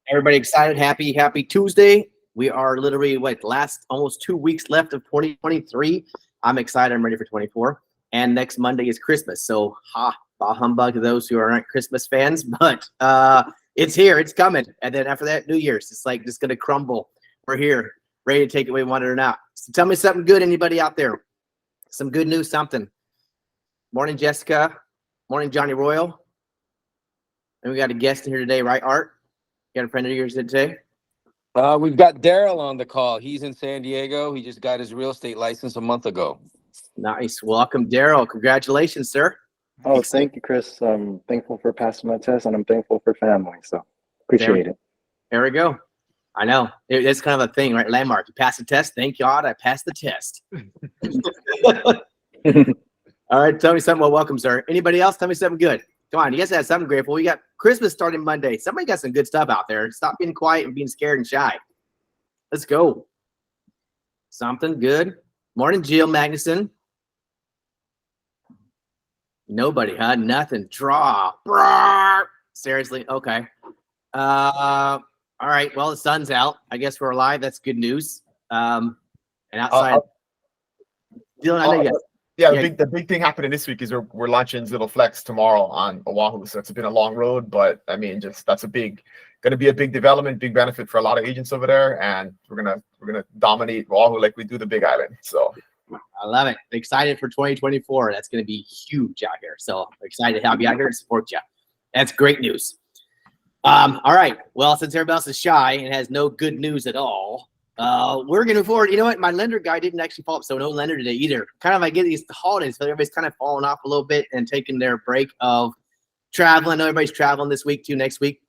Everybody excited? Happy Tuesday. We are literally last almost 2 weeks left of 2023. I'm excited. I'm ready for 24. And next Monday is Christmas. So bah humbug to those who aren't Christmas fans, but it's here, it's coming. And then after that, New Year's. It's like just gonna crumble. We're here, ready to take it, we want it or not. So tell me something good, anybody out there. Some good news, something. Morning, Jessica. Morning, Johnny Royal. And we got a guest in here today, right, Art? You got a friend of yours today? We've got Daryl on the call. He's in San Diego. He just got his real estate license a month ago. Nice. Welcome, Daryl. Congratulations, sir. Oh, thank you, Chris. I'm thankful for passing my test, and I'm thankful for family. So appreciate it. There we go. I know. It's kind of a thing, right? Landmark. You pass the test. Thank God I passed the test. All right. Tell me something. Well, welcome, sir. Anybody else? Tell me something good. Come on. You guys have something grateful. We got Christmas starting Monday. Somebody got some good stuff out there. Stop being quiet and being scared and shy. Let's go. Something good. Morning, Jill Magnuson. Nobody, huh? Nothing. Draw. Seriously? Okay. All right. Well, the sun's out. I guess we're alive. That's good news. And outside. Dylan, I know you guys. Yeah, the big thing happening this week is we're launching Zillow Flex tomorrow on Oahu. So it's been a long road, but I mean, just that's going to be a big development, big benefit for a lot of agents over there, and we're gonna dominate Oahu like we do the Big Island. So I love it. Excited for 2024. That's going to be huge out here. So I'm excited to have you out here and support you. That's great news. All right. Well, since everybody else is shy and has no good news at all, we're going to move forward. You know what? My lender guy didn't actually follow up, so no lender today either. Kind of, I get these holidays, so everybody's kind of falling off a little bit and taking their break of traveling. I know everybody's traveling this week too, next week.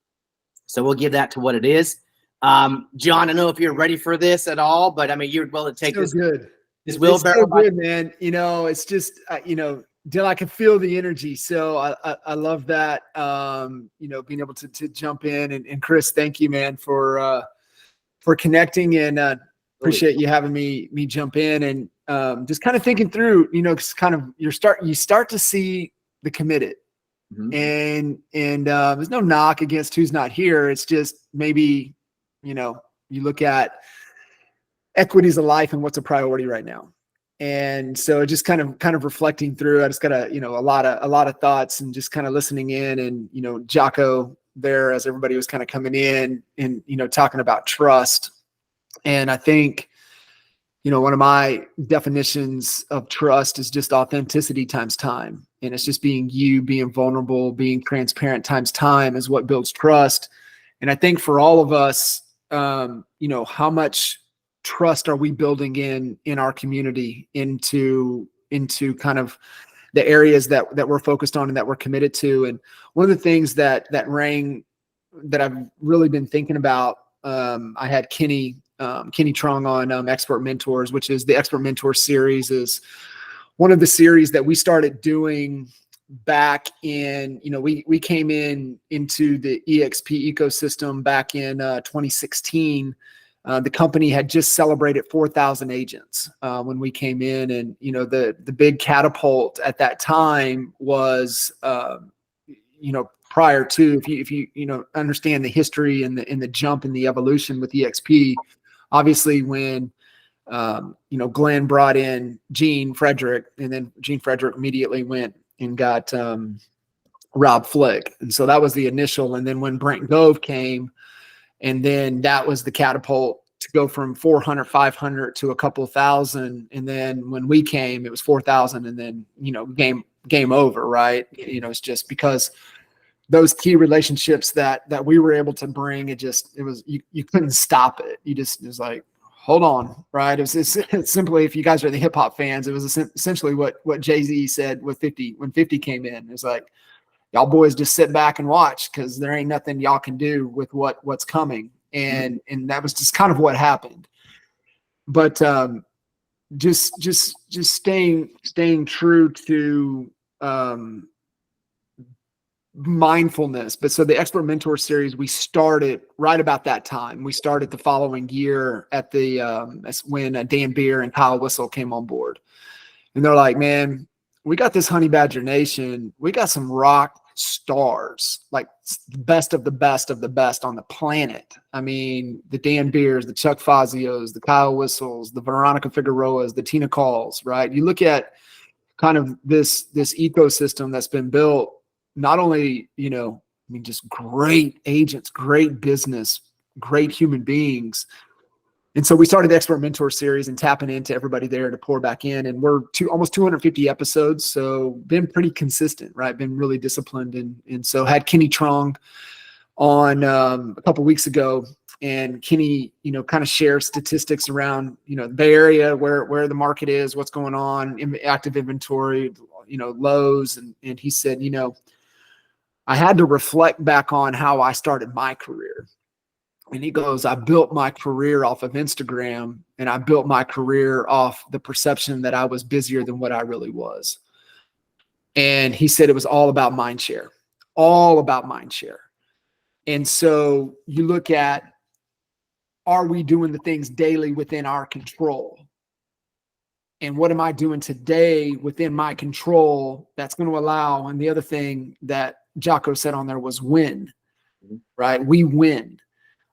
So we'll give that to what it is. John, I don't know if you're ready for this at all, but I mean, you're willing to take so this. Good. This wheelbarrow. So good, man. You know, it's just, Dylan, I can feel the energy. So I love that, being able to jump in. And Chris, thank you, man, for connecting, and appreciate you having me jump in, and just kind of thinking through, you start to see the committed. Mm-hmm. And there's no knock against who's not here. It's just maybe, you look at equities of life and what's a priority right now. And so just kind of reflecting through, I just got a lot of thoughts, and just kind of listening in, and, Jocko there, as everybody was kind of coming in and, talking about trust. And I think, one of my definitions of trust is just authenticity times time. And it's just being you, being vulnerable, being transparent times time is what builds trust. And I think for all of us, how much trust are we building in our community into kind of the areas that we're focused on and that we're committed to. And one of the things that I've really been thinking about, I had Kenny Trong on Expert Mentors, which is the Expert Mentor series, is one of the series that we started doing back in, we came into the EXP ecosystem back in 2016. The company had just celebrated 4,000 agents when we came in, and the big catapult at that time was prior to, if you understand the history and the jump in the evolution with EXP, obviously when Glenn brought in Gene Frederick, and then Gene Frederick immediately went and got Rob Flick, and so that was the initial. And then when Brent Gove came, and then that was the catapult to go from 400, 500 to a couple thousand. And then when we came, it was 4,000, and then, game over, right? It's just because those key relationships that we were able to bring, you couldn't stop it. It was like, hold on, right? It's simply, if you guys are the hip hop fans, it was essentially what Jay-Z said with 50, when 50 came in. It's like, y'all boys just sit back and watch, because there ain't nothing y'all can do with what's coming. And that was just kind of what happened. But just staying true to mindfulness. But so the Expert Mentor series, we started right about that time. We started the following year at when Dan Beer and Kyle Whistle came on board. And they're like, man, we got this Honey Badger Nation. We got some rock stars, like the best of the best of the best on the planet. I mean, the Dan Beers, the Chuck Fazios, the Kyle Whistles, the Veronica Figueroas, the Tina Calls, right? You look at kind of this ecosystem that's been built, not only, you know, I mean, just great agents, great business, great human beings. And so we started the Expert Mentor series and tapping into everybody there to pour back in. And we're almost 250 episodes. So been pretty consistent, right? Been really disciplined. And so had Kenny Trong on a couple weeks ago. And Kenny, you know, kind of shares statistics around, you know, the Bay Area, where the market is, what's going on, active inventory, you know, lows. And he said, you know, I had to reflect back on how I started my career. And he goes, I built my career off of Instagram, and I built my career off the perception that I was busier than what I really was. And he said it was all about mind share, all about mind share. And so you look at, are we doing the things daily within our control? And what am I doing today within my control that's going to allow? And the other thing that Jocko said on there was win, right? We win.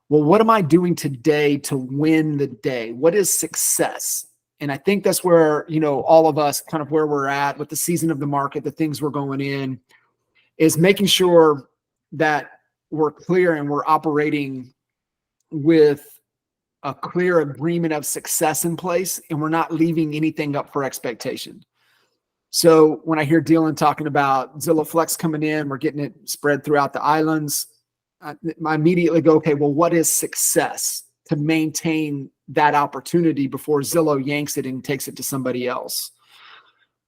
Well, what am I doing today to win the day? What is success? And I think that's where, you know, all of us kind of where we're at with the season of the market, the things we're going in, is making sure that we're clear and we're operating with a clear agreement of success in place, and we're not leaving anything up for expectation. So when I hear Dylan talking about Zillow Flex coming in, we're getting it spread throughout the islands, I immediately go, okay, well, what is success to maintain that opportunity before Zillow yanks it and takes it to somebody else?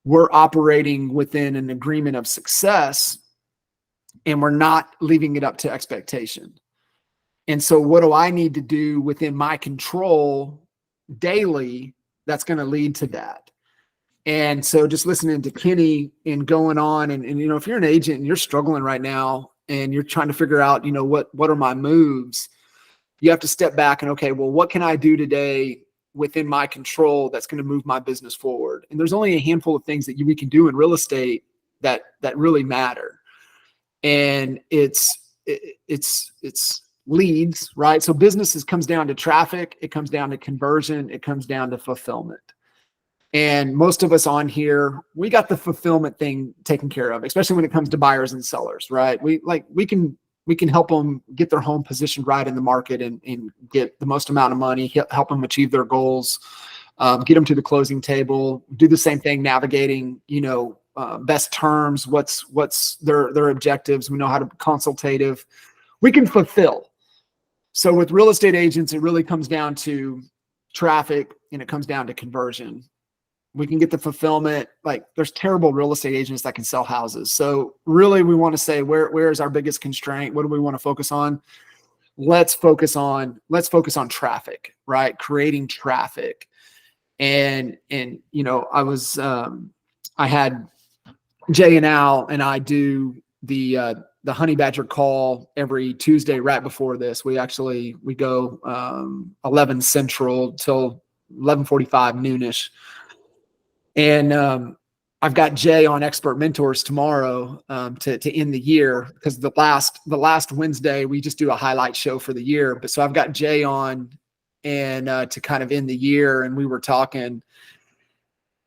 We're operating within an agreement of success, and we're not leaving it up to expectation. And so what do I need to do within my control daily that's going to lead to that? And so just listening to Kenny and going on and, you know, if you're an agent and you're struggling right now and you're trying to figure out, you know, what are my moves, you have to step back and, okay, well, what can I do today within my control that's going to move my business forward? And there's only a handful of things that we can do in real estate that really matter. And it's leads, right? So businesses comes down to traffic, it comes down to conversion, it comes down to fulfillment. And most of us on here, we got the fulfillment thing taken care of, especially when it comes to buyers and sellers, right? We can help them get their home positioned right in the market and get the most amount of money, help them achieve their goals, get them to the closing table, do the same thing, navigating, you know, best terms, what's their objectives. We know how to be consultative. We can fulfill. So with real estate agents, it really comes down to traffic and it comes down to conversion. We can get the fulfillment. Like there's terrible real estate agents that can sell houses. So really we want to say, where is our biggest constraint? What do we want to focus on? Let's focus on traffic, right? Creating traffic. And you know, I had Jay and Al and I do the Honey Badger call every Tuesday right before this. We go 11 Central till 11:45 noonish. And I've got Jay on Expert Mentors tomorrow to end the year, because the last Wednesday we just do a highlight show for the year. But so I've got Jay on and to kind of end the year, and we were talking,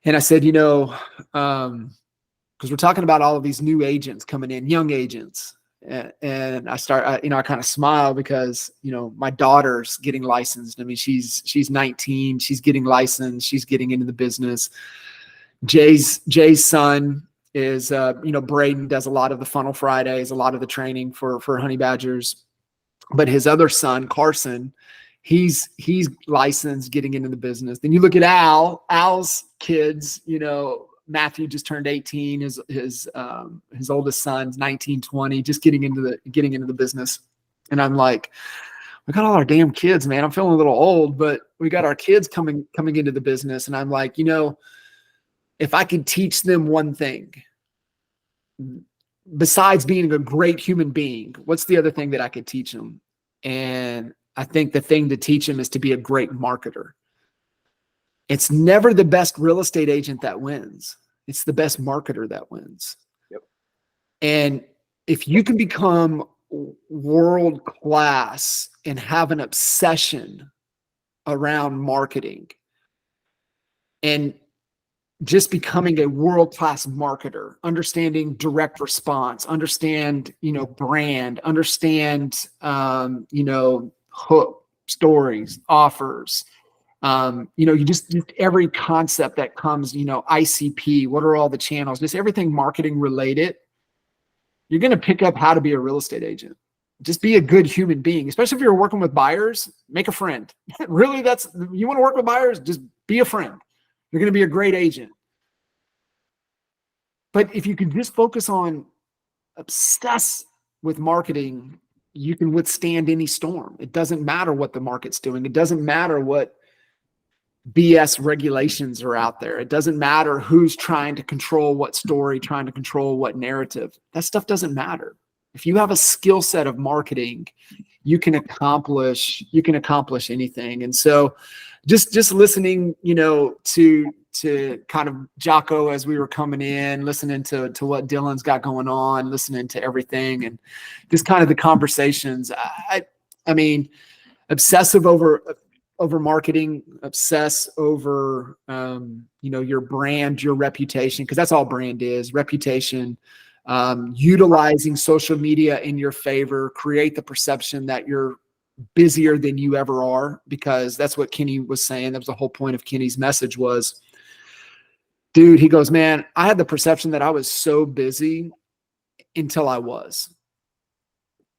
and I said, you know, because we're talking about all of these new agents coming in, young agents. And I kind of smile because, you know, my daughter's getting licensed. I mean, she's 19, she's getting licensed, she's getting into the business. Jay's son is, you know, Braden does a lot of the Funnel Fridays, a lot of the training for Honey Badgers. But his other son, Carson, he's licensed, getting into the business. Then you look at Al's kids, you know, Matthew just turned 18. His oldest son's 19, 20, just getting into the business. And I'm like, we got all our damn kids, man. I'm feeling a little old, but we got our kids coming into the business. And I'm like, you know, if I could teach them one thing, besides being a great human being, what's the other thing that I could teach them? And I think the thing to teach them is to be a great marketer. It's never the best real estate agent that wins. It's the best marketer that wins. Yep. And if you can become world class and have an obsession around marketing and just becoming a world-class marketer, understanding direct response, understand, brand, understand, hook stories, offers, you just every concept that comes, ICP, what are all the channels, just everything marketing related. You're going to pick up how to be a real estate agent. Just be a good human being, especially if you're working with buyers, make a friend. Really, you want to work with buyers, just be a friend. You're going to be a great agent. But if you can just focus on obsess with marketing, you can withstand any storm. It doesn't matter what the market's doing. It doesn't matter what BS regulations are out there. It doesn't matter who's trying to control what story, trying to control what narrative. That stuff doesn't matter. If you have a skill set of marketing, you can accomplish anything. And so just listening, to kind of Jocko as we were coming in, listening to what Dylan's got going on, listening to everything, and just kind of the conversations. I mean, obsessive over marketing, obsess over, your brand, your reputation, because that's all brand is, reputation, utilizing social media in your favor, create the perception that you're busier than you ever are, because that's what Kenny was saying. That was the whole point of Kenny's message was, dude, he goes, man, I had the perception that I was so busy until I was.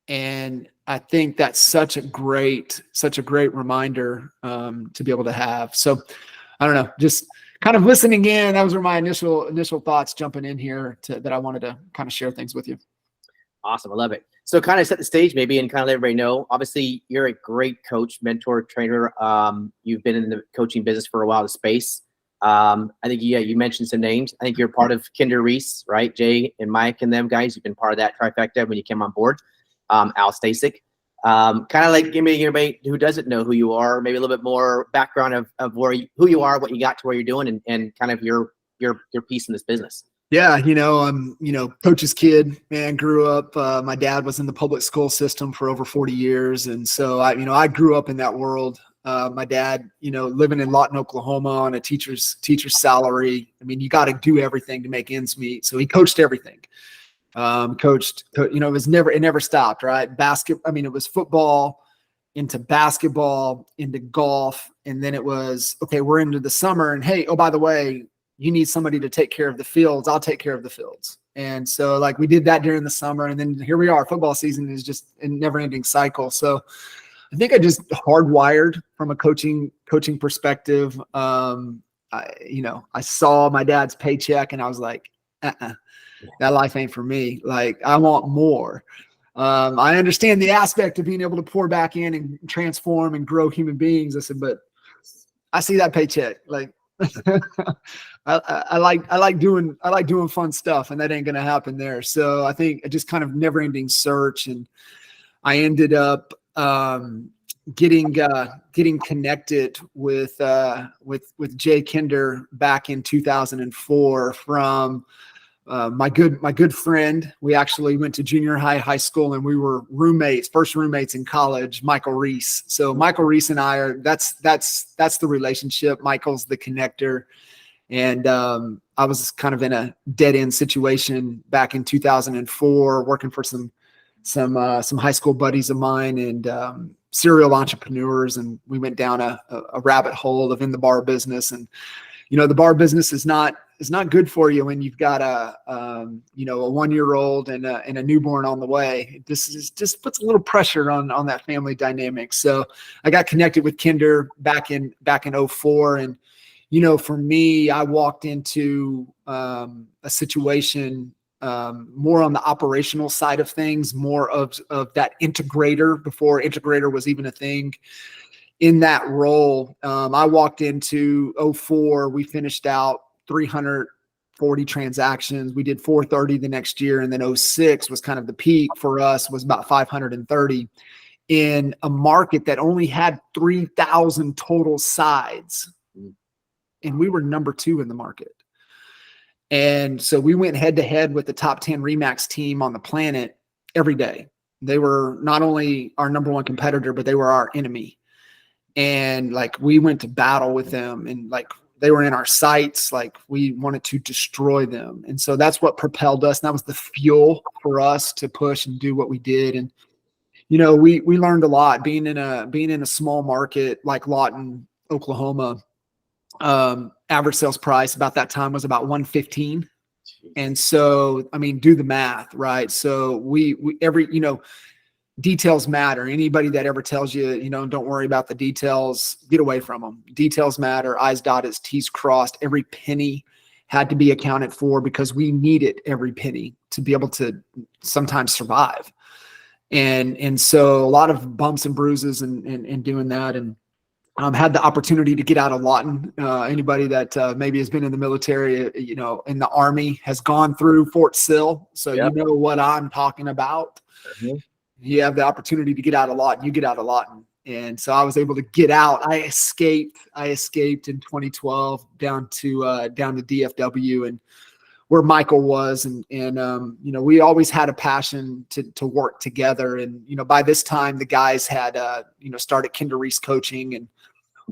And I think that's such a great reminder to be able to have. So I don't know, just kind of listening in. Those were my initial thoughts jumping in here that I wanted to kind of share things with you. Awesome. I love it. So kind of set the stage maybe and kind of let everybody know, obviously you're a great coach, mentor, trainer. You've been in the coaching business for a while, the space. I think, you mentioned some names. I think you're part of Kinder Reese, right? Jay and Mike and them guys, you've been part of that trifecta when you came on board. Al Stasic. Kind of like give me everybody who doesn't know who you are, maybe a little bit more background of who you are, what you got to where you're doing, and kind of your piece in this business. Yeah, I'm, coach's kid, man, grew up, my dad was in the public school system for over 40 years. And so I grew up in that world. My dad, living in Lawton, Oklahoma on a teacher's salary. I mean, you got to do everything to make ends meet. So he coached everything. It never stopped, right? It was football, into basketball, into golf. And then it was, okay, we're into the summer and hey, oh, by the way, you need somebody to take care of the fields. I'll take care of the fields. And so we did that during the summer, and then here we are. Football season is just a never ending cycle. So I think I just hardwired from a coaching perspective. I saw my dad's paycheck and I was like, that life ain't for me. I want more. I understand the aspect of being able to pour back in and transform and grow human beings. I said, but I see that paycheck. I like doing fun stuff, and that ain't going to happen there. So I think just kind of never ending search. And I ended up, getting connected with Jay Kinder back in 2004 from, my good friend. We actually went to junior high school, and we were first roommates in college, Michael Reese. So Michael Reese and I that's the relationship. Michael's the connector. And I was kind of in a dead end situation back in 2004, working for some high school buddies of mine and serial entrepreneurs. And we went down a rabbit hole of in the bar business. And, the bar business is not good for you when you've got a 1-year-old and a newborn on the way. This just puts a little pressure on that family dynamic. So I got connected with Kinder back in 2004. And, for me, I walked into a situation more on the operational side of things, more of that integrator before integrator was even a thing. In that role, I walked into 2004. We finished out 340 transactions. We did 430 the next year. And then 2006 was kind of the peak for us, was about 530 in a market that only had 3,000 total sides. And we were number 2 in the market. And so we went head to head with the top 10 RE/MAX team on the planet. every day. They were not only our number one competitor, but they were our enemy. And like, we went to battle with them, and like, they were in our sights. Like, we wanted to destroy them. And so that's what propelled us. And that was the fuel for us to push and do what we did. And, you know, we learned a lot being in a small market like Lawton, Oklahoma. Average sales price about that time was about 115. And so, I mean, do the math, right? So we details matter. Anybody that ever tells you, you know, don't worry about the details, get away from them. Details matter. I's dotted, T's crossed. Every penny had to be accounted for, because we needed every penny to be able to sometimes survive. And so a lot of bumps and bruises and doing that. And had the opportunity to get out of Lawton. Anybody that maybe has been in the military, you know, in the Army, has gone through Fort Sill. So Yep. You know what I'm talking about. Mm-hmm. You have the opportunity to get out of Lawton, you get out of Lawton. And so I was able to get out. I escaped in 2012 down to DFW, and where Michael was. And you know, we always had a passion to work together. And, you know, by this time the guys had, you know, started Kinder Reese coaching, and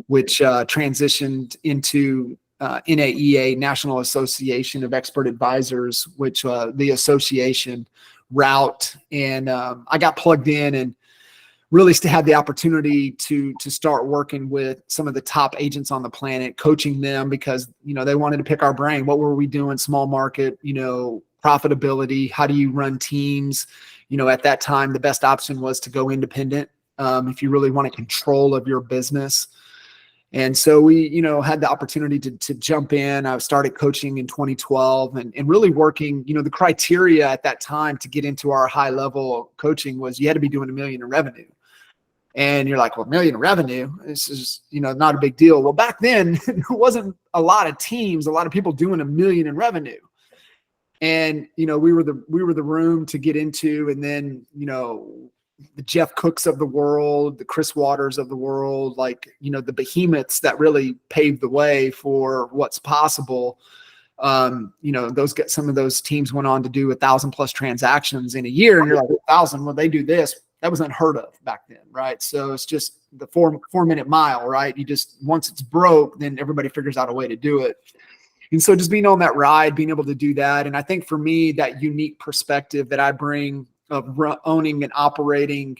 which transitioned into NAEA, National Association of Expert Advisors, which the association route. And I got plugged in and really had the opportunity to start working with some of the top agents on the planet, coaching them, because, you know, they wanted to pick our brain. What were we doing? Small market, you know, profitability. How do you run teams? You know, at that time, the best option was to go independent if you really wanted control of your business. And so we, you know, had the opportunity to jump in. I started coaching in 2012 and really working, you know, the criteria at that time to get into our high level coaching was you had to be doing $1 million in revenue. And you're like, well, $1 million in revenue, this is, you know, not a big deal. Well, back then there wasn't a lot of teams, a lot of people doing $1 million in revenue. And, you know, we were the room to get into. And then, you know, the Jeff Cooks of the world, the Chris Waters of the world, like, you know, the behemoths that really paved the way for what's possible. You know, some of those teams went on to do 1,000+ transactions in a year. And you're like, 1,000, well, they do this. That was unheard of back then, right? So it's just the 4-minute mile, right? You just, once it's broke, then everybody figures out a way to do it. And so just being on that ride, being able to do that. And I think for me, that unique perspective that I bring of owning and operating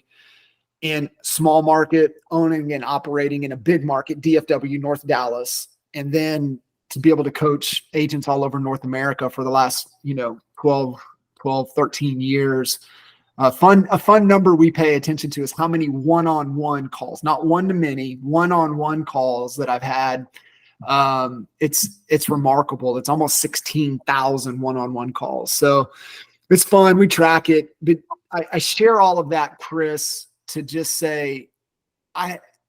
in small market, owning and operating in a big market, DFW, North Dallas, and then to be able to coach agents all over North America for the last, you know, 12, 13 years. A fun number we pay attention to is how many one-on-one calls, not one-to-many, one-on-one calls that I've had. It's remarkable. It's almost 16,000 one-on-one calls. So it's fun. We track it, but I share all of that, Chris, to just say,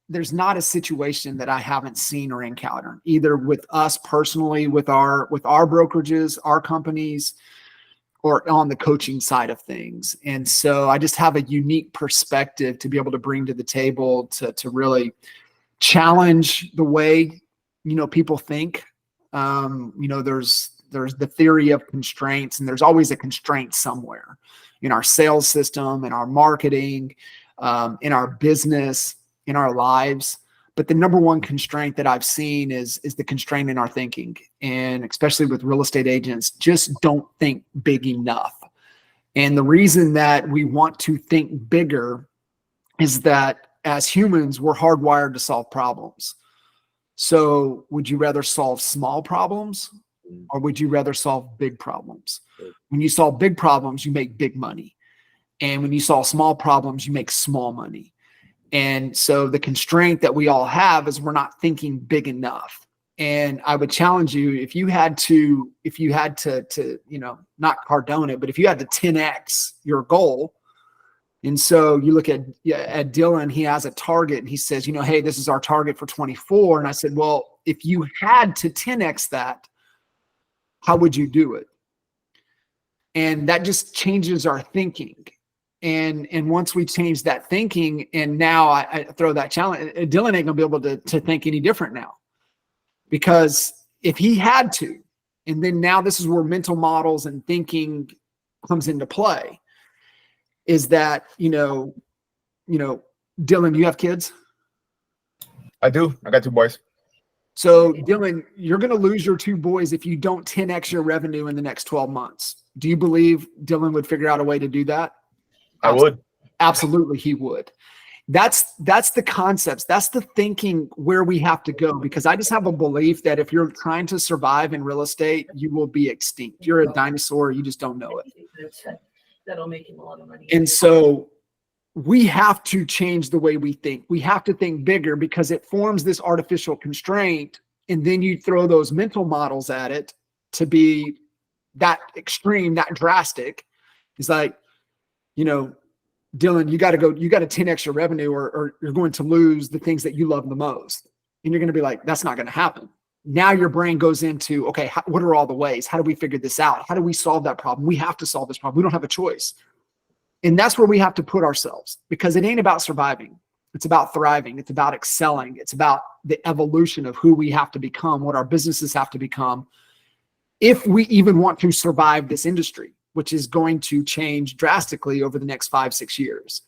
there's not a situation that I haven't seen or encountered, either with us personally, with our brokerages, our companies, or on the coaching side of things. And so I just have a unique perspective to be able to bring to the table to really challenge the way, you know, people think. You know, there's the theory of constraints, and there's always a constraint somewhere in our sales system, in our marketing, in our business, in our lives. But the number one constraint that I've seen is the constraint in our thinking. And especially with real estate agents, just don't think big enough. And the reason that we want to think bigger is that as humans, we're hardwired to solve problems. So would you rather solve small problems, or would you rather solve big problems? When you solve big problems, you make big money. And when you solve small problems, you make small money. And so the constraint that we all have is we're not thinking big enough. And I would challenge you, if you had to, you know, not Cardone it, but if you had to 10x your goal. And so you look at Dylan, he has a target and he says, you know, hey, this is our target for 24. And I said, well, if you had to 10x that, how would you do it? And that just changes our thinking. And once we change that thinking, and now I throw that challenge, Dylan ain't gonna be able to think any different now. Because if he had to, and then now this is where mental models and thinking comes into play. is that, Dylan, do you have kids? I do. I got 2 boys. So Dylan, you're going to lose your 2 boys if you don't 10x your revenue in the next 12 months. Do you believe Dylan would figure out a way to do that? I would. Absolutely, he would. That's the concepts. That's the thinking where we have to go, because I just have a belief that if you're trying to survive in real estate, you will be extinct. You're a dinosaur. You just don't know it. That'll make him a lot of money. And so we have to change the way we think. We have to think bigger, because it forms this artificial constraint. And then you throw those mental models at it to be that extreme, that drastic. It's like, Dylan, you got to 10x your revenue, or you're going to lose the things that you love the most. And you're going to be like, that's not going to happen. Now your brain goes into, okay, what are all the ways? How do we figure this out? How do we solve that problem? We have to solve this problem. We don't have a choice. And that's where we have to put ourselves, because it ain't about surviving. It's about thriving. It's about excelling. It's about the evolution of who we have to become, what our businesses have to become, if we even want to survive this industry, which is going to change drastically over the next 5-6 years.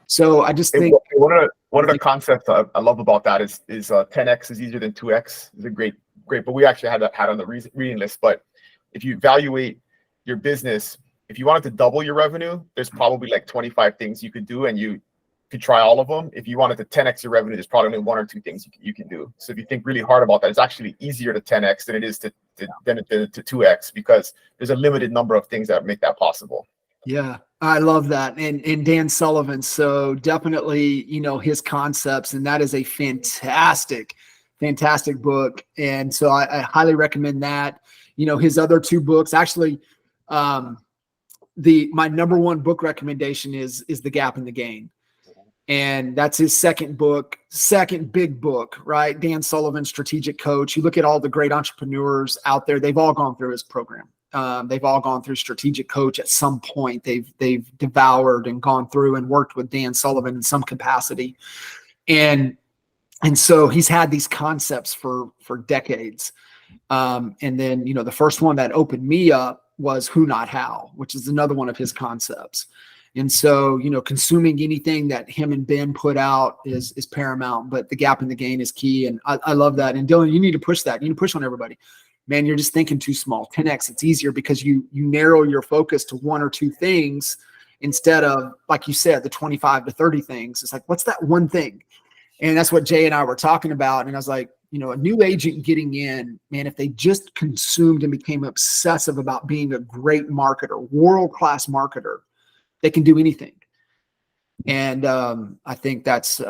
So I just think one of the concepts I love about that is 10x is easier than 2x. Is a great. But we actually had that on the reading list. But if you evaluate your business, if you wanted to double your revenue, there's probably like 25 things you could do, and you could try all of them. If you wanted to 10x your revenue, there's probably only 1 or 2 things you can do. So if you think really hard about that, it's actually easier to 10x than it is to 2x, because there's a limited number of things that make that possible. Yeah, I love that. And Dan Sullivan. So definitely, his concepts, and that is a fantastic book. And so I highly recommend that. His other 2 books, actually, my number 1 book recommendation is The Gap and the Gain. And that's his second big book, right? Dan Sullivan, Strategic Coach. You look at all the great entrepreneurs out there, they've all gone through his program. They've all gone through Strategic Coach at some point. They've devoured and gone through and worked with Dan Sullivan in some capacity. And so he's had these concepts for decades. And then, the first one that opened me up was Who Not How, which is another one of his concepts. And so, consuming anything that him and Ben put out is paramount, but The Gap and the Gain is key. And I love that. And Dylan, you need to push that. You need to push on everybody. Man, you're just thinking too small. 10x, it's easier because you narrow your focus to 1 or 2 things instead of, like you said, the 25 to 30 things. It's like, what's that one thing? And that's what Jay and I were talking about. And I was like, a new agent getting in, man, if they just consumed and became obsessive about being a great marketer, world-class marketer, they can do anything. And I think that's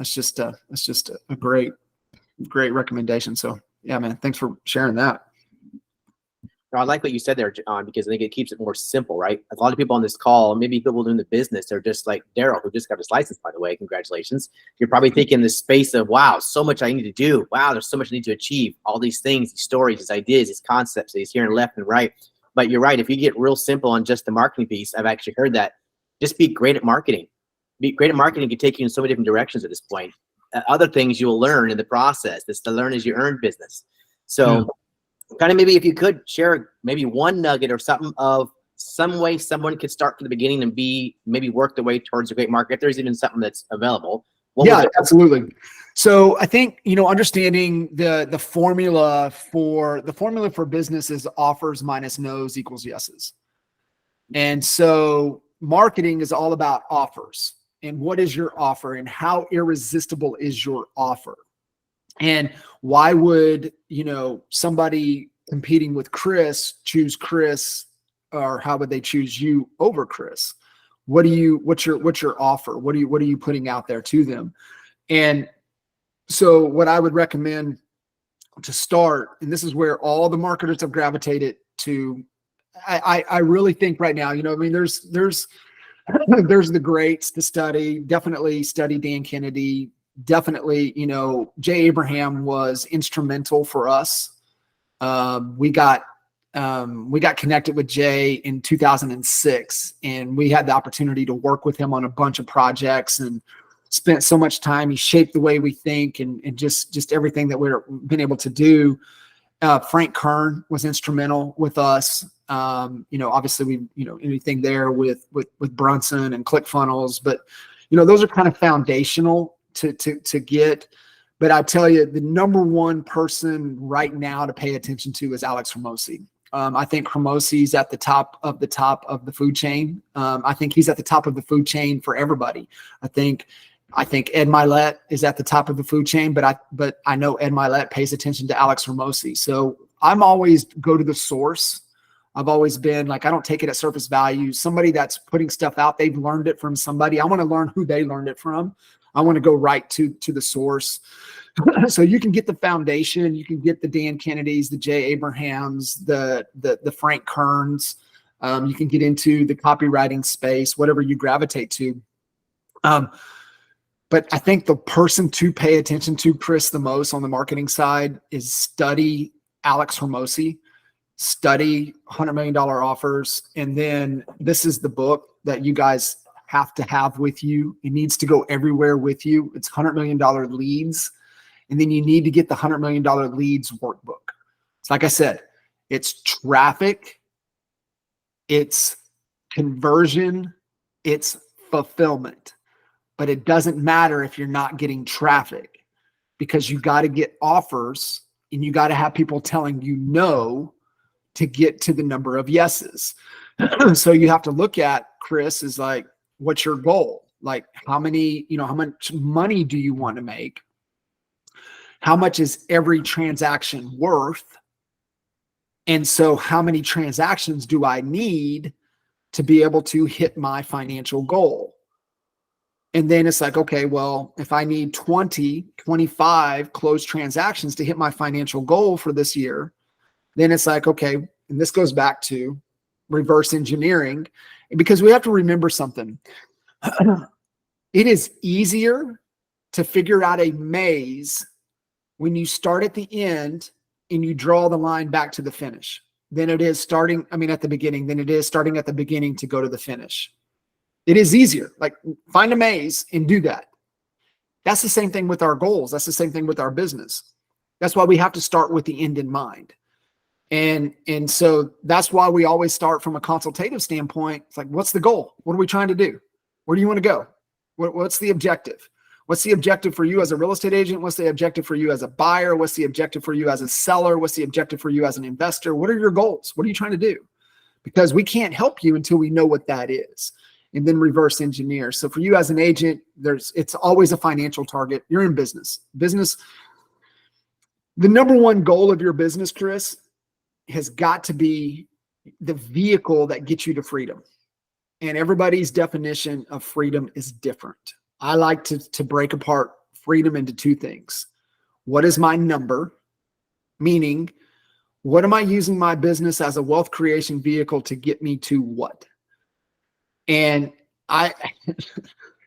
just a great recommendation. So yeah, man, thanks for sharing that. I like what you said there, John, because I think it keeps it more simple, right? A lot of people on this call, maybe people doing the business, they're just like Daryl, who just got his license, by the way. Congratulations. You're probably thinking the space of, wow, so much I need to do. Wow, there's so much I need to achieve. All these things, these stories, these ideas, these concepts, these hearing left and right. But you're right. If you get real simple on just the marketing piece, I've actually heard that. Just be great at marketing. Be great at marketing can take you in so many different directions at this point. Other things you will learn in the process. It's the learn as you earn business. So kind of maybe if you could share maybe one nugget or something of some way someone could start from the beginning and maybe work their way towards a great market. If there's even something that's available. Yeah, absolutely. So I think, understanding the formula for business is offers minus no's equals yeses. And so marketing is all about offers. And what is your offer and how irresistible is your offer? And why would, somebody competing with Chris choose Chris, or how would they choose you over Chris? What's your offer? What are you putting out there to them? And so what I would recommend to start, and this is where all the marketers have gravitated to, I really think right now, there's the greats to study, definitely study Dan Kennedy. Definitely, Jay Abraham was instrumental for us. We got connected with Jay in 2006, and we had the opportunity to work with him on a bunch of projects and spent so much time. He shaped the way we think and just everything that we've been able to do. Frank Kern was instrumental with us. Obviously we, anything there with Brunson and ClickFunnels, but those are kind of foundational to get. But I tell you, the number one person right now to pay attention to is Alex Hormozi. I think Hormozi's at the top of the food chain. I think he's at the top of the food chain for everybody. I think Ed Milet is at the top of the food chain, but I know Ed Milet pays attention to Alex Hormozi. So I'm always go to the source. I've always been like, I don't take it at surface value. Somebody that's putting stuff out, they've learned it from somebody. I want to learn who they learned it from. I want to go right to the source. So you can get the foundation, you can get the Dan Kennedys, the Jay Abrahams, the Frank Kerns. You can get into the copywriting space, whatever you gravitate to. But I think the person to pay attention to, Chris, the most on the marketing side is study Alex Hormozi, study $100 million offers. And then this is the book that you guys have to have with you. It needs to go everywhere with you. It's $100 million leads. And then you need to get the $100 million leads workbook. It's like I said, it's traffic, it's conversion, it's fulfillment. But it doesn't matter if you're not getting traffic, because you got to get offers and you got to have people telling you no to get to the number of yeses. So you have to look at, Chris, is like, what's your goal? Like how much money do you want to make? How much is every transaction worth? And so how many transactions do I need to be able to hit my financial goal? And then it's like, okay, well, if I need 20, 25 closed transactions to hit my financial goal for this year, then it's like, okay, and this goes back to reverse engineering, because we have to remember something. It is easier to figure out a maze when you start at the end and you draw the line back to the finish than it is at the beginning, than it is starting at the beginning to go to the finish. It is easier. Like find a maze and do that. That's the same thing with our goals. That's the same thing with our business. That's why we have to start with the end in mind. And so that's why we always start from a consultative standpoint. It's like, what's the goal? What are we trying to do? Where do you want to go? What's the objective? What's the objective for you as a real estate agent? What's the objective for you as a buyer? What's the objective for you as a seller? What's the objective for you as an investor? What are your goals? What are you trying to do? Because we can't help you until we know what that is, and then reverse engineer. So for you as an agent, it's always a financial target. You're in business. The number one goal of your business, Chris, has got to be the vehicle that gets you to freedom. And everybody's definition of freedom is different. I like to break apart freedom into two things. What is my number? Meaning, what am I using my business as a wealth creation vehicle to get me to what? And I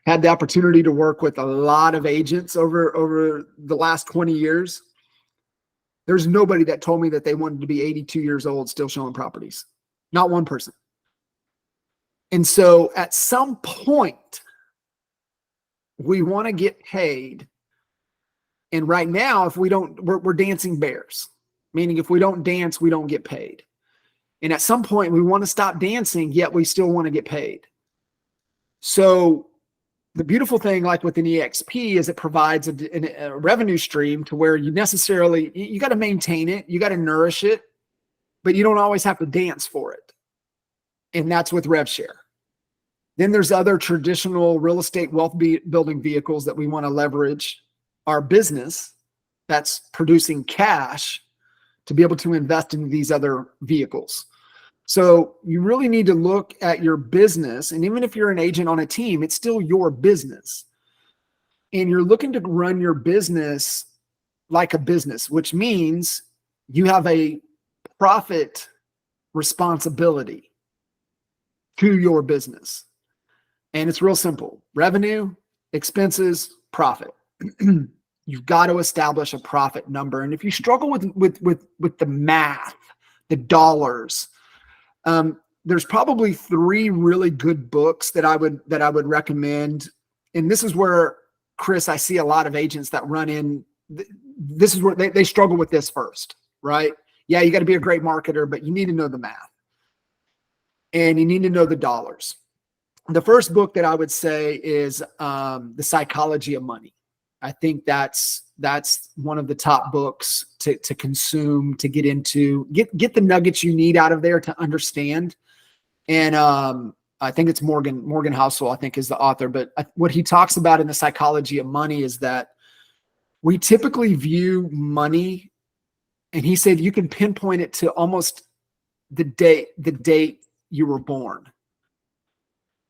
had the opportunity to work with a lot of agents over the last 20 years. There's nobody that told me that they wanted to be 82 years old still showing properties. Not one person. And so at some point, we want to get paid. And right now, if we don't, we're dancing bears. Meaning if we don't dance, we don't get paid. And at some point, we want to stop dancing, yet we still want to get paid. So the beautiful thing, like with an EXP, is it provides a revenue stream to where you got to maintain it, you got to nourish it, but you don't always have to dance for it. And that's with RevShare. Then there's other traditional real estate wealth building vehicles that we want to leverage our business that's producing cash to be able to invest in these other vehicles. So you really need to look at your business. And even if you're an agent on a team, it's still your business. And you're looking to run your business like a business, which means you have a profit responsibility to your business. And it's real simple: revenue, expenses, profit. You've got to establish a profit number. And if you struggle with the math, the dollars, there's probably 3 really good books that I would recommend. And this is where, Chris, I see a lot of agents that run in. This is where they struggle with this first, right? Yeah, you got to be a great marketer, but you need to know the math and you need to know the dollars. The first book that I would say is The Psychology of Money. I think that's one of the top books to consume, to get into, get the nuggets you need out of there to understand. And I think it's Morgan Housel, I think, is the author. But what he talks about in The Psychology of Money is that we typically view money, and he said you can pinpoint it to almost the date you were born.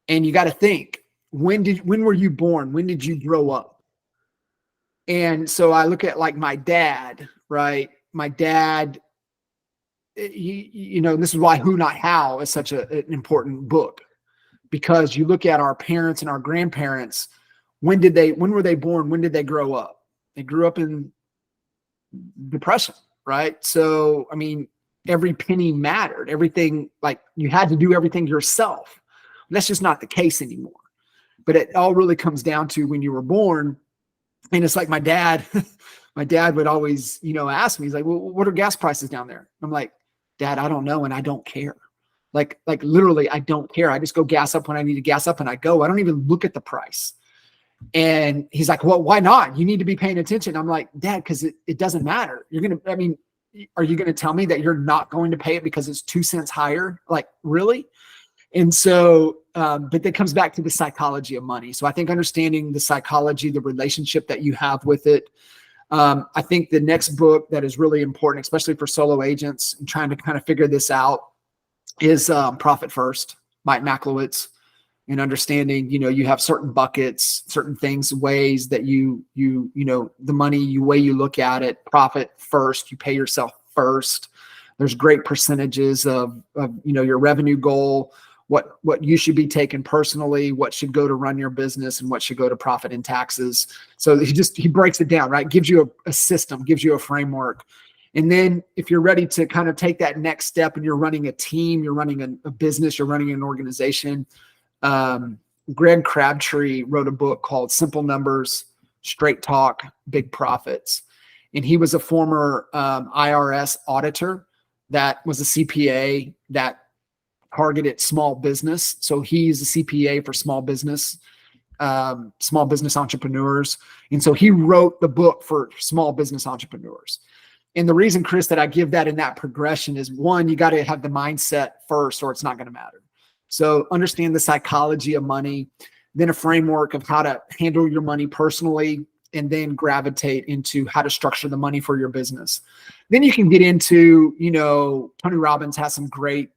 And you got to think, when were you born? When did you grow up? And so I look at like my dad, right? My dad, this is why Who Not How is such an important book, because you look at our parents and our grandparents. When were they born? When did they grow up? They grew up in Depression, right? So, I mean, every penny mattered. Everything, like, you had to do everything yourself. That's just not the case anymore. But it all really comes down to when you were born. And it's like my dad would always, ask me, he's like, well, what are gas prices down there? I'm like, Dad, I don't know. And I don't care. Like literally, I don't care. I just go gas up when I need to gas up and I go. I don't even look at the price. And he's like, well, why not? You need to be paying attention. I'm like, Dad, because it doesn't matter. Are you going to tell me that you're not going to pay it because it's 2 cents higher? Like, really? And so, but that comes back to the psychology of money. So I think understanding the psychology, the relationship that you have with it. I think the next book that is really important, especially for solo agents and trying to kind of figure this out, is Profit First, Mike Macklowitz, and understanding, you have certain buckets, certain things, ways that the money, way you look at it. Profit first, you pay yourself first. There's great percentages of your revenue goal, what you should be taking personally, what should go to run your business, and what should go to profit and taxes. So he breaks it down, right? Gives you a system, gives you a framework. And then if you're ready to kind of take that next step and you're running a team, you're running a business, you're running an organization, Greg Crabtree wrote a book called Simple Numbers, Straight Talk, Big Profits. And he was a former IRS auditor that was a CPA that targeted small business. So he's a CPA for small business entrepreneurs. And so he wrote the book for small business entrepreneurs. And the reason, Chris, that I give that in that progression is, one, you got to have the mindset first or it's not going to matter. So understand the psychology of money, then a framework of how to handle your money personally, and then gravitate into how to structure the money for your business. Then you can get into, Tony Robbins has some great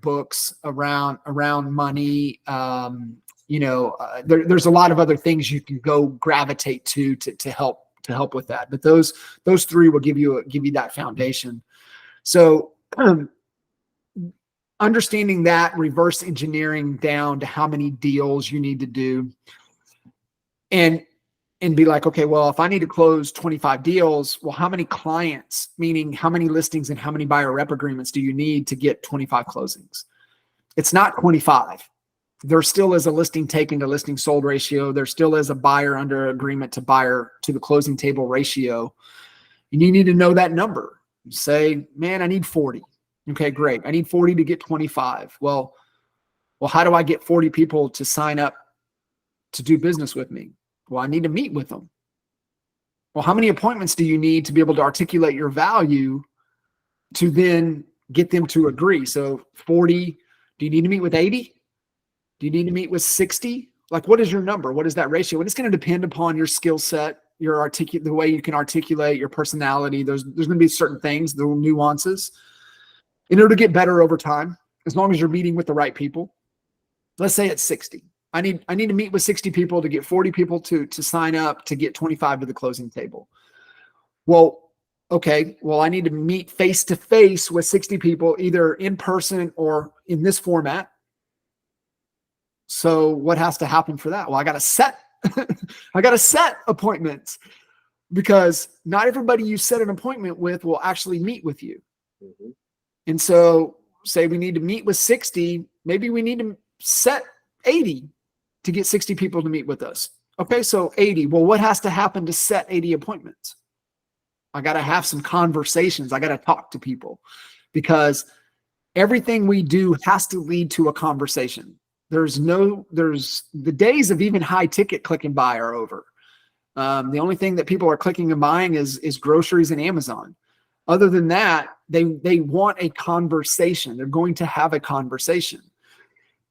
books around money. There's a lot of other things you can go gravitate to help with that. But those three will give you that foundation. So understanding that, reverse engineering down to how many deals you need to do, and be like, okay, well, if I need to close 25 deals, well, how many clients, meaning how many listings and how many buyer rep agreements do you need to get 25 closings? It's not 25. There still is a listing taken to listing sold ratio. There still is a buyer under agreement to buyer to the closing table ratio. And you need to know that number. You say, man, I need 40. Okay, great. I need 40 to get 25. Well, how do I get 40 people to sign up to do business with me? Well, I need to meet with them. Well, how many appointments do you need to be able to articulate your value to then get them to agree? So 40, do you need to meet with 80? Do you need to meet with 60? Like, what is your number? What is that ratio? And it's going to depend upon your skill set, the way you can articulate your personality. There's going to be certain things, the nuances. In order to get better over time, as long as you're meeting with the right people. Let's say it's 60. I need to meet with 60 people to get 40 people to sign up to get 25 to the closing table. Well, okay. Well, I need to meet face to face with 60 people, either in person or in this format. So what has to happen for that? Well, I got to set appointments, because not everybody you set an appointment with will actually meet with you. Mm-hmm. And so say we need to meet with 60, maybe we need to set 80 to get 60 people to meet with us. Okay, so 80. Well, what has to happen to set 80 appointments? I got to have some conversations. I got to talk to people, because everything we do has to lead to a conversation. There's the days of even high ticket click and buy are over. The only thing that people are clicking and buying is groceries and Amazon. Other than that, they want a conversation. They're going to have a conversation.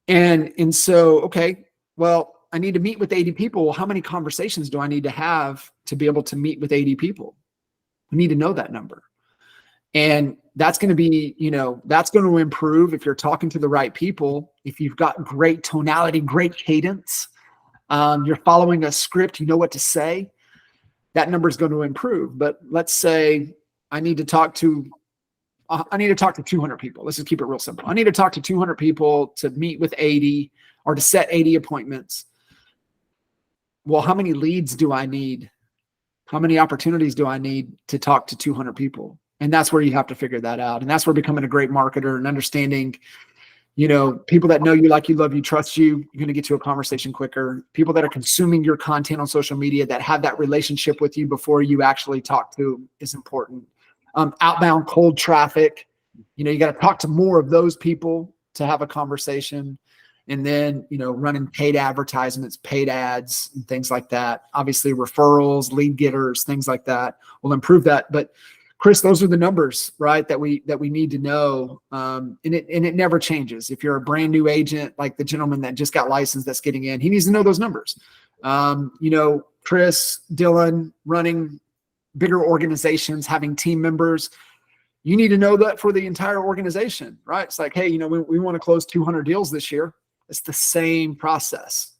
And so, okay, well, I need to meet with 80 people. Well, how many conversations do I need to have to be able to meet with 80 people? We need to know that number. And that's going to be, that's going to improve if you're talking to the right people. If you've got great tonality, great cadence, you're following a script, you know what to say, that number is going to improve. But let's say I need to talk to 200 people. Let's just keep it real simple. I need to talk to 200 people to meet with 80 or to set 80 appointments. Well, how many leads do I need? How many opportunities do I need to talk to 200 people? And that's where you have to figure that out. And that's where becoming a great marketer and understanding, people that know you, like you, love you, trust you, you're going to get to a conversation quicker. People that are consuming your content on social media, that have that relationship with you before you actually talk to, is important. Outbound cold traffic, you got to talk to more of those people to have a conversation. And then, running paid advertisements, paid ads, and things like that. Obviously, referrals, lead getters, things like that will improve that. But Chris, those are the numbers, right? That we need to know. And it never changes. If you're a brand new agent, like the gentleman that just got licensed, that's getting in, he needs to know those numbers. Chris, Dylan, running bigger organizations, having team members, you need to know that for the entire organization, right? It's like, hey, we want to close 200 deals this year. It's the same process.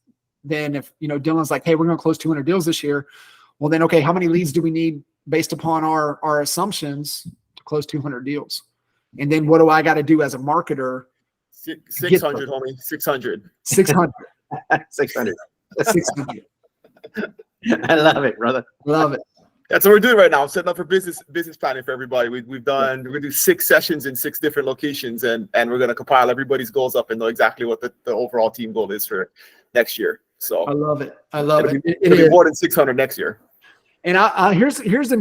Then if, Dylan's like, hey, we're going to close 200 deals this year. Well, then, okay, how many leads do we need based upon our assumptions to close 200 deals? And then what do I got to do as a marketer? 600, homie, 600. 600. 600. 600. I love it, brother. Love it. That's what we're doing right now. I'm setting up for business planning for everybody. We're going to do 6 sessions in 6 different locations, and we're going to compile everybody's goals up and know exactly what the overall team goal is for next year. So I love it. I love it. It'll be more than 600 next year. And here's a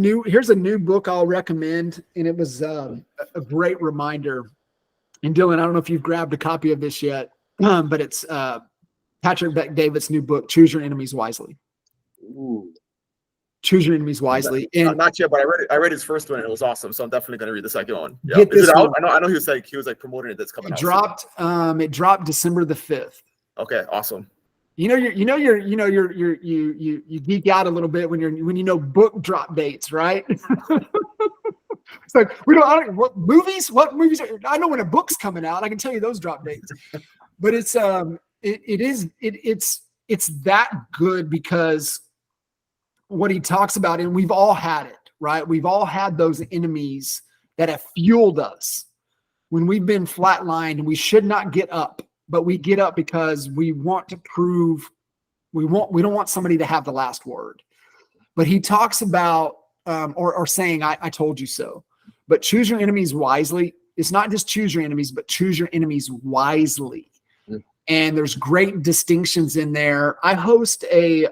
new book I'll recommend, and it was a great reminder. And Dylan, I don't know if you've grabbed a copy of this yet, but it's Patrick Bet-David's new book, Choose Your Enemies Wisely. Ooh. Choose Your Enemies Wisely. And not yet, but I read his first one and it was awesome. So I'm definitely going to read the second one. Yeah. Get Is this it out? one. I know he was like promoting it. That's coming out. It dropped December the 5th. Okay, awesome. You geek out a little bit when book drop dates, right? It's like what movies I know when a book's coming out. I can tell you those drop dates. But it's that good, because what he talks about, and we've all had it, right? We've all had those enemies that have fueled us when we've been flatlined, and we should not get up, but we get up because we want to prove we don't want somebody to have the last word. But he talks about or saying, I told you so. But choose your enemies wisely. It's not just choose your enemies, but choose your enemies wisely. And there's great distinctions in there. I host a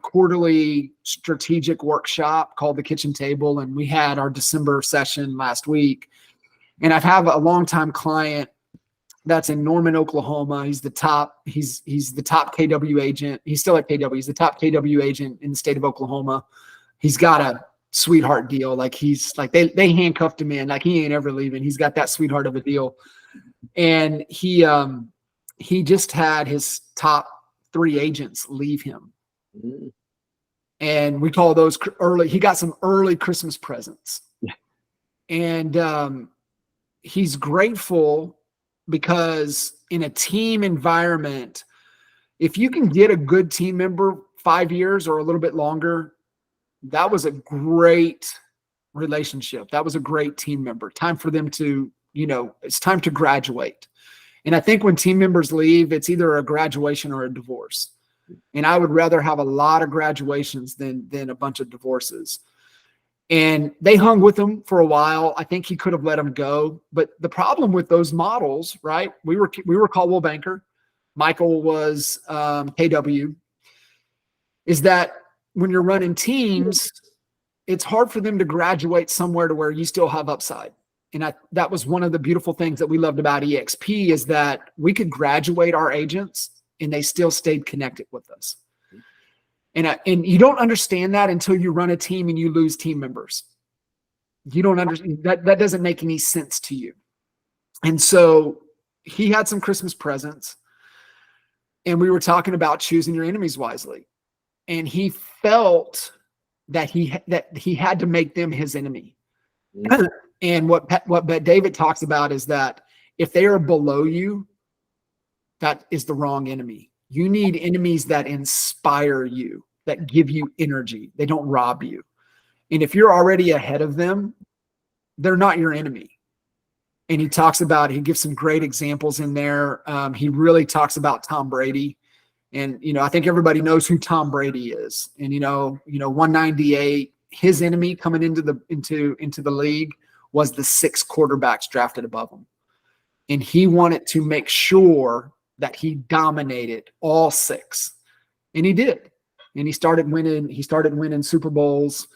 quarterly strategic workshop called The Kitchen Table, and we had our December session last week. And I have a longtime client that's in Norman, Oklahoma. He's the top KW agent. He's still at KW. He's the top KW agent in the state of Oklahoma. He's got a sweetheart deal. Like they handcuffed him in. Like he ain't ever leaving. He's got that sweetheart of a deal. And he just had his top 3 agents leave him. Mm. And we call those early. He got some early Christmas presents. Yeah. And he's grateful because in a team environment, if you can get a good team member 5 years or a little bit longer, that was a great relationship. That was a great team member. Time for them to, it's time to graduate. And I think when team members leave, it's either a graduation or a divorce. And I would rather have a lot of graduations than a bunch of divorces. And they hung with him for a while. I think he could have let him go. But the problem with those models, right? We were Caldwell Banker. Michael was KW. Is that when you're running teams, it's hard for them to graduate somewhere to where you still have upside. And that was one of the beautiful things that we loved about EXP is that we could graduate our agents and they still stayed connected with us. And you don't understand that until you run a team and you lose team members. You don't understand that doesn't make any sense to you. And so he had some Christmas presents and we were talking about choosing your enemies wisely. And he felt that he had to make them his enemy. And what David talks about is that if they are below you, that is the wrong enemy. You need enemies that inspire you, that give you energy. They don't rob you. And if you're already ahead of them, they're not your enemy. And he gives some great examples in there. He really talks about Tom Brady. And, I think everybody knows who Tom Brady is. And, 198, his enemy coming into the league was the 6 quarterbacks drafted above him. And he wanted to make sure that he dominated all 6. And he did. And he started winning Super Bowls.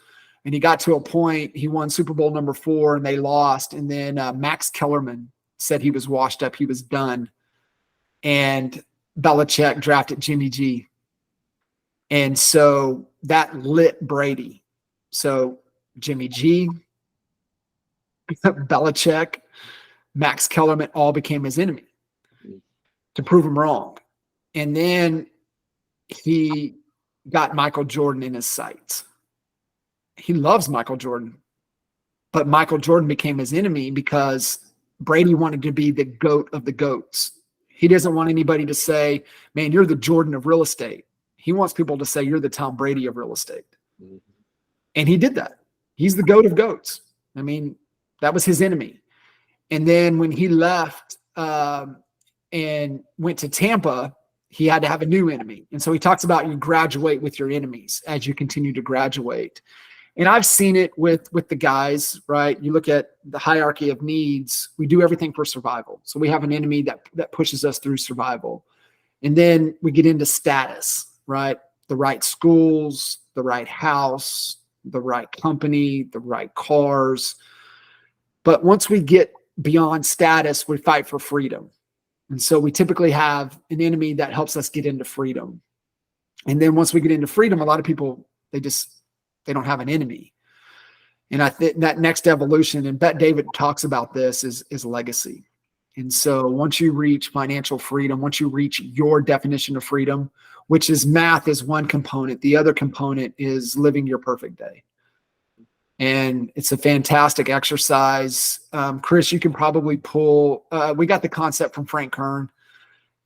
And he got to a point, he won Super Bowl number 4 and they lost. And then Max Kellerman said he was washed up. He was done. And Belichick drafted Jimmy G. And so that lit Brady. So Jimmy G, Belichick, Max Kellerman all became his enemy to prove him wrong. And then he got Michael Jordan in his sights. He loves Michael Jordan, but Michael Jordan became his enemy because Brady wanted to be the GOAT of the GOATs. He doesn't want anybody to say, man, you're the Jordan of real estate. He wants people to say, you're the Tom Brady of real estate. Mm-hmm. And he did that. He's the GOAT of GOATs. I mean, that was his enemy. And then when he left and went to Tampa, he had to have a new enemy. And so he talks about you graduate with your enemies as you continue to graduate. And I've seen it with the guys, right? You look at the hierarchy of needs. We do everything for survival. So we have an enemy that pushes us through survival. And then we get into status, right? The right schools, the right house, the right company, the right cars. But once we get beyond status, we fight for freedom. And so we typically have an enemy that helps us get into freedom. And then once we get into freedom, a lot of people, they don't have an enemy. And I think that next evolution, and David talks about this, is legacy. And so once you reach financial freedom, once you reach your definition of freedom, which is math is one component, the other component is living your perfect day. And it's a fantastic exercise. Chris, you can probably pull, we got the concept from Frank Kern,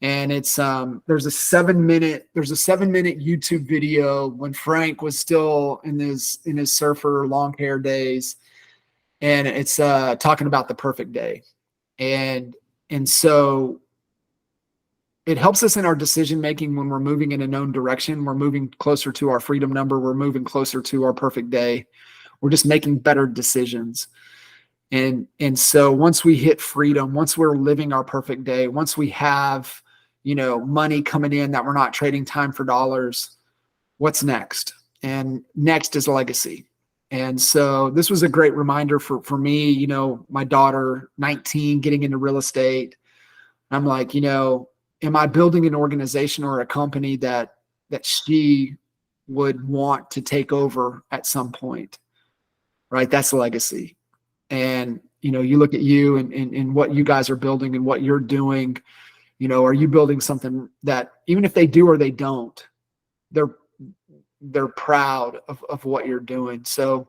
and it's, there's a 7-minute YouTube video when Frank was still in his surfer long hair days. And it's, talking about the perfect day. And so it helps us in our decision-making when we're moving in a known direction. We're moving closer to our freedom number. We're moving closer to our perfect day. We're just making better decisions. And so once we hit freedom, once we're living our perfect day, once we have, money coming in that we're not trading time for dollars, what's next? And next is legacy. And so this was a great reminder for me, my daughter, 19, getting into real estate. I'm like, am I building an organization or a company that she would want to take over at some point? Right? That's legacy. And, you look at you and what you guys are building and what you're doing, are you building something that even if they do or they don't, they're proud of what you're doing. So,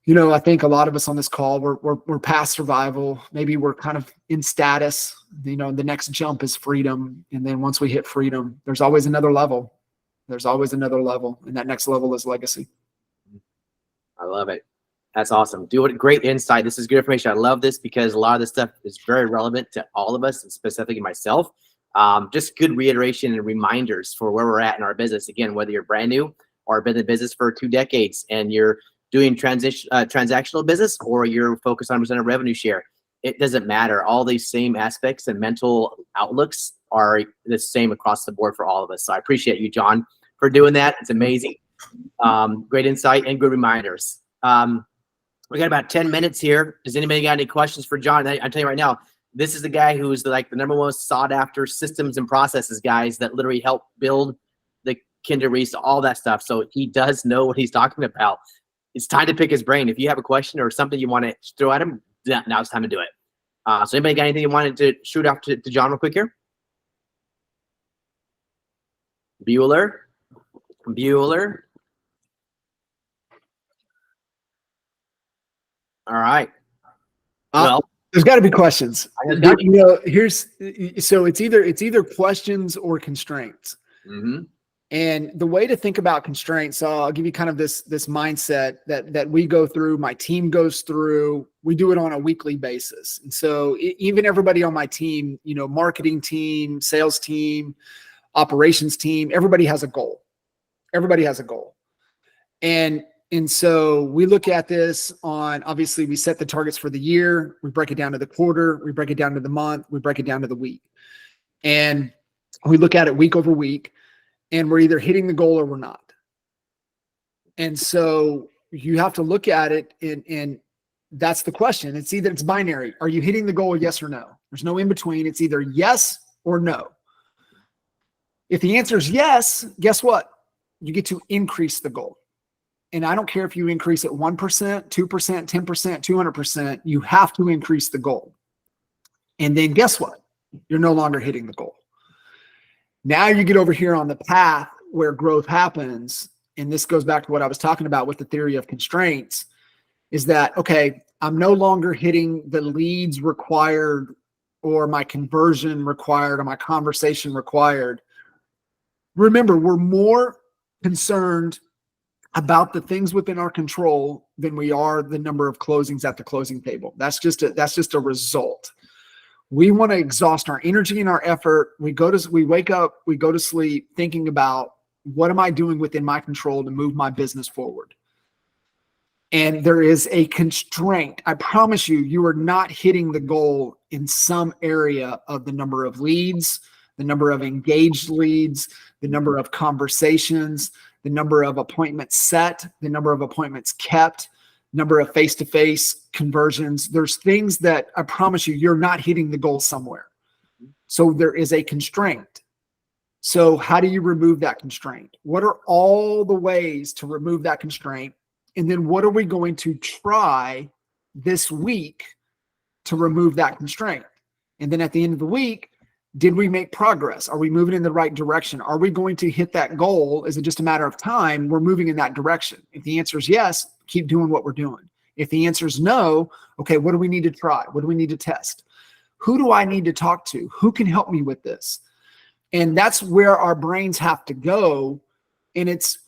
I think a lot of us on this call, we're past survival. Maybe we're kind of in status, the next jump is freedom. And then once we hit freedom, there's always another level. There's always another level. And that next level is legacy. I love it. That's awesome. Great insight. This is good information. I love this because a lot of this stuff is very relevant to all of us, and specifically myself. Just good reiteration and reminders for where we're at in our business. Again, whether you're brand new or been in business for 2 decades and you're doing transactional business or you're focused on % of revenue share, it doesn't matter. All these same aspects and mental outlooks are the same across the board for all of us. So I appreciate you, John, for doing that. It's amazing. Great insight and good reminders. We got about 10 minutes here. Does anybody got any questions for John? I'm telling you right now, this is the guy who's like the number one sought after systems and processes guys that literally help build the Kinder Reese, all that stuff. So he does know what he's talking about. It's time to pick his brain. If you have a question or something you want to throw at him, now it's time to do it. So anybody got anything you wanted to shoot off to John real quick here? Bueller. All right. Well, There's got to be questions. There's gotta be. You know, so it's either questions or constraints. mhm. And the way to think about constraints, so I'll give you kind of this mindset that we go through, my team goes through, we do it on a weekly basis. And so even everybody on my team, you know, marketing team, sales team, operations team, everybody has a goal. Everybody has a goal. And so we look at this on, obviously we set the targets for the year, we break it down to the quarter, we break it down to the month, we break it down to the week. And we look at it week over week. And we're either hitting the goal or we're not. And so you have to look at it and that's the question. It's binary. Are you hitting the goal, yes or no? There's no in between. It's either yes or no. If the answer is yes, guess what? You get to increase the goal. And I don't care if you increase it 1%, 2%, 10%, 200%, you have to increase the goal. And then guess what? You're no longer hitting the goal. Now you get over here on the path where growth happens, and this goes back to what I was talking about with the theory of constraints, is that, okay, I'm no longer hitting the leads required or my conversion required or my conversation required. Remember, we're more concerned about the things within our control than we are the number of closings at the closing table. That's just a result. We want to exhaust our energy and our effort. We wake up, we go to sleep thinking about what am I doing within my control to move my business forward? And there is a constraint. I promise you, you are not hitting the goal in some area of the number of leads, the number of engaged leads, the number of conversations, the number of appointments set, the number of appointments kept, number of face-to-face conversions. There's things that I promise you, you're not hitting the goal somewhere. So there is a constraint. So how do you remove that constraint? What are all the ways to remove that constraint? And then what are we going to try this week to remove that constraint? And then at the end of the week, did we make progress? Are we moving in the right direction? Are we going to hit that goal? Is it just a matter of time? We're moving in that direction. If the answer is yes, keep doing what we're doing. If the answer is no, okay, what do we need to try? What do we need to test? Who do I need to talk to? Who can help me with this? And that's where our brains have to go. And it's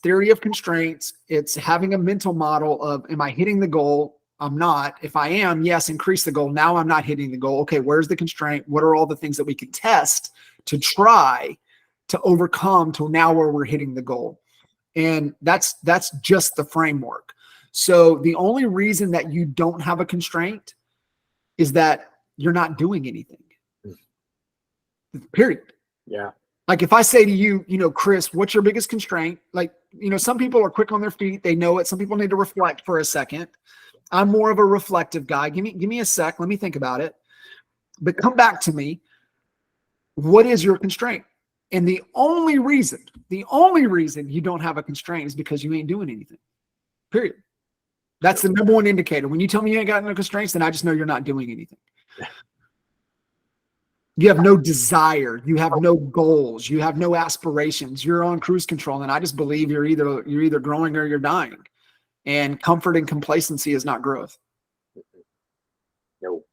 theory of constraints. It's having a mental model of, am I hitting the goal? I'm not. If I am, yes, increase the goal. Now I'm not hitting the goal. Okay, where's the constraint? What are all the things that we can test to try to overcome to now where we're hitting the goal? And that's just the framework. So the only reason that you don't have a constraint is that you're not doing anything. Period. Yeah. Like if I say to you, Chris, what's your biggest constraint? Like, some people are quick on their feet. They know it. Some people need to reflect for a second. I'm more of a reflective guy. Give me a sec. Let me think about it. But come back to me. What is your constraint? And the only reason you don't have a constraint is because you ain't doing anything. Period. That's the number one indicator. When you tell me you ain't got no constraints, then I just know you're not doing anything. You have no desire. You have no goals. You have no aspirations. You're on cruise control. And I just believe you're either growing or you're dying. And comfort and complacency is not growth. No.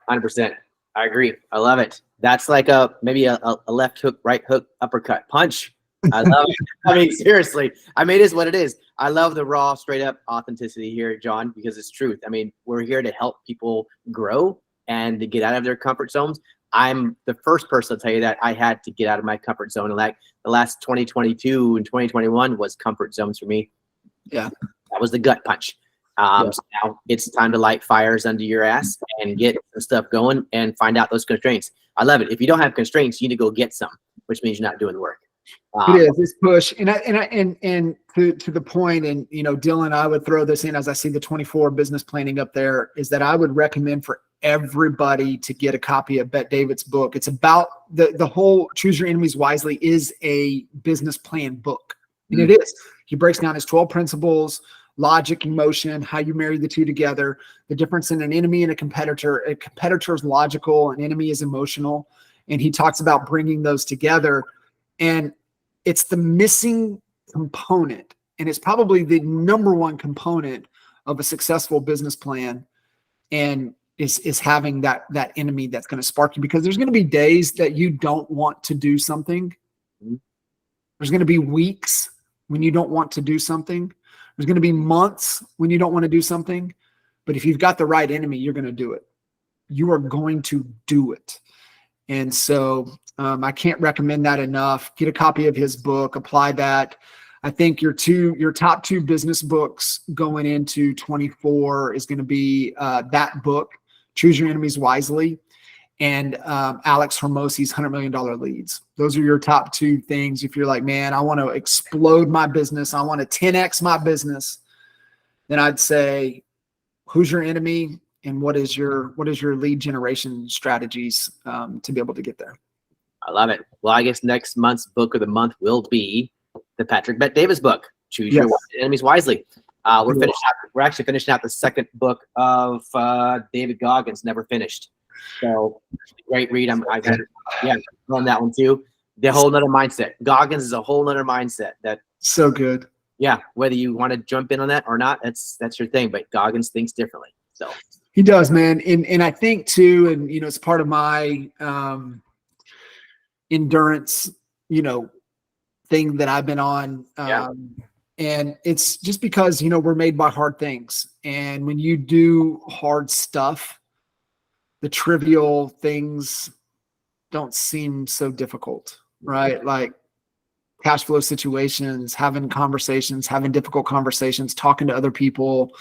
100%. I agree. I love it. That's like maybe a left hook, right hook, uppercut punch. I love it. I mean, seriously. I mean, it is what it is. I love the raw, straight up authenticity here, John, because it's truth. I mean, we're here to help people grow and to get out of their comfort zones. I'm the first person to tell you that I had to get out of my comfort zone. And like the last 2022 and 2021 was comfort zones for me. Yeah. That was the gut punch. So now it's time to light fires under your ass and get some stuff going and find out those constraints. I love it. If you don't have constraints, you need to go get some, which means you're not doing the work. It is. It's push, and to the point, and Dylan, I would throw this in as I see the 24 business planning up there. Is that I would recommend for everybody to get a copy of Bet David's book. It's about the whole Choose Your Enemies Wisely is a business plan book, and it is. He breaks down his 12 principles, logic, emotion, how you marry the two together, the difference in an enemy and a competitor. A competitor is logical, an enemy is emotional, and he talks about bringing those together. And it's the missing component, and it's probably the number one component of a successful business plan, and is having that enemy that's going to spark you, because there's going to be days that you don't want to do something. There's going to be weeks when you don't want to do something. There's going to be months when you don't want to do something. But if you've got the right enemy, you're going to do it. You are going to do it. And so I can't recommend that enough. Get a copy of his book, apply that. I think your top two business books going into 24 is going to be that book, Choose Your Enemies Wisely, and Alex Hormozi's $100 Million Leads. Those are your top two things. If you're like, man, I want to explode my business, I want to 10x my business, then I'd say, who's your enemy? And what is your lead generation strategies to be able to get there? I love it. Well, I guess next month's book of the month will be the Patrick Bet Davis book, Choose Your Enemies Wisely. We're actually finishing out the second book of David Goggins, Never Finished. So great read. On that one too. The whole nother mindset. Goggins is a whole nother mindset that so good. Yeah, whether you want to jump in on that or not, that's your thing. But Goggins thinks differently. So he does, man. And I think too, and it's part of my endurance, thing that I've been on. And it's just because, we're made by hard things. And when you do hard stuff, the trivial things don't seem so difficult, right? Like cash flow situations, having conversations, having difficult conversations, talking to other people.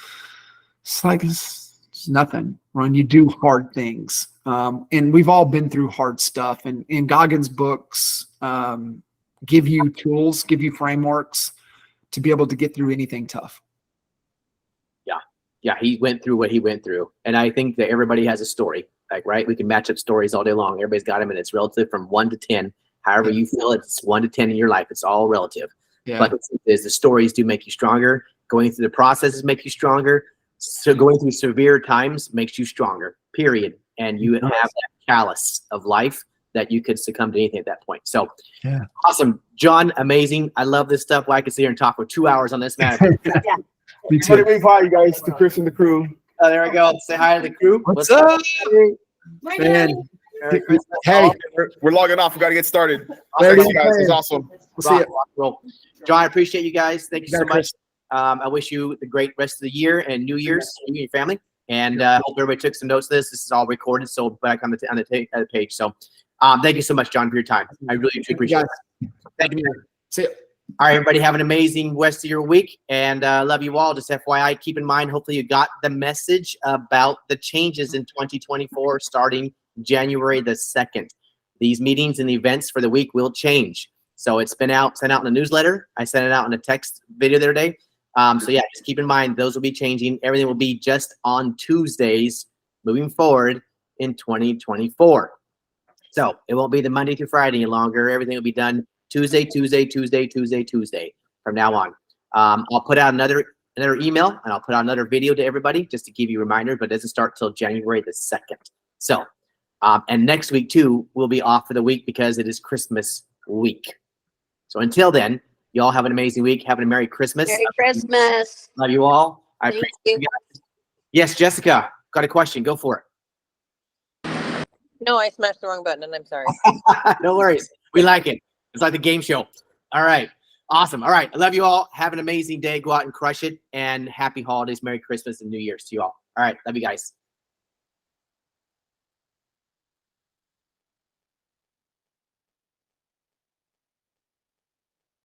It's like, it's nothing when you do hard things. And we've all been through hard stuff. And in Goggins' books, give you tools, give you frameworks to be able to get through anything tough. Yeah, he went through what he went through. And I think that everybody has a story, right? We can match up stories all day long. Everybody's got them, and it's relative from 1 to 10. However you feel it's 1 to 10 in your life. It's all relative. Yeah. But the stories do make you stronger. Going through the processes make you stronger. So going through severe times makes you stronger, period. And you have that callus of life that you could succumb to anything at that point. So awesome. John, amazing. I love this stuff. Well, I could sit here and talk for 2 hours on this matter. Me too. Wave hi, you guys, to Chris and the crew. Oh, there we go. Say hi to the crew. What's up? Man. Hey, We're logging off. We got to get started. There Thanks, you guys. go. It's awesome. We'll see you. John, I appreciate you guys. Thank you so got it, much. Chris. I wish you the great rest of the year and New Year's, you and your family. And hope everybody took some notes of this. This is all recorded, so back on the page. So thank you so much, John, for your time. I really appreciate it. Thank you. See you. All right, everybody, have an amazing rest of your week, and love you all. Just FYI, keep in mind, hopefully you got the message about the changes in 2024 starting January the 2nd. These meetings and the events for the week will change. So it's been sent out in a newsletter. I sent it out in a text video the other day. So yeah, just keep in mind, those will be changing. Everything will be just on Tuesdays moving forward in 2024. So it won't be the Monday through Friday any longer. Everything will be done Tuesday from now on. I'll put out another email, and I'll put out another video to everybody just to give you a reminder, but it doesn't start till January the 2nd. So, and next week too, we'll be off for the week because it is Christmas week. So until then, you all have an amazing week. Have a Merry Christmas. Merry Christmas. Love you all. I Thank appreciate you guys. Yes, Jessica, got a question. Go for No, I smashed the wrong button, and I'm sorry. it. No worries. We like it. It's like the game show. All right. Awesome. All right. I love you all. Have an amazing day. Go out and crush it. And happy holidays. Merry Christmas and New Year's to you all. All right. Love you guys.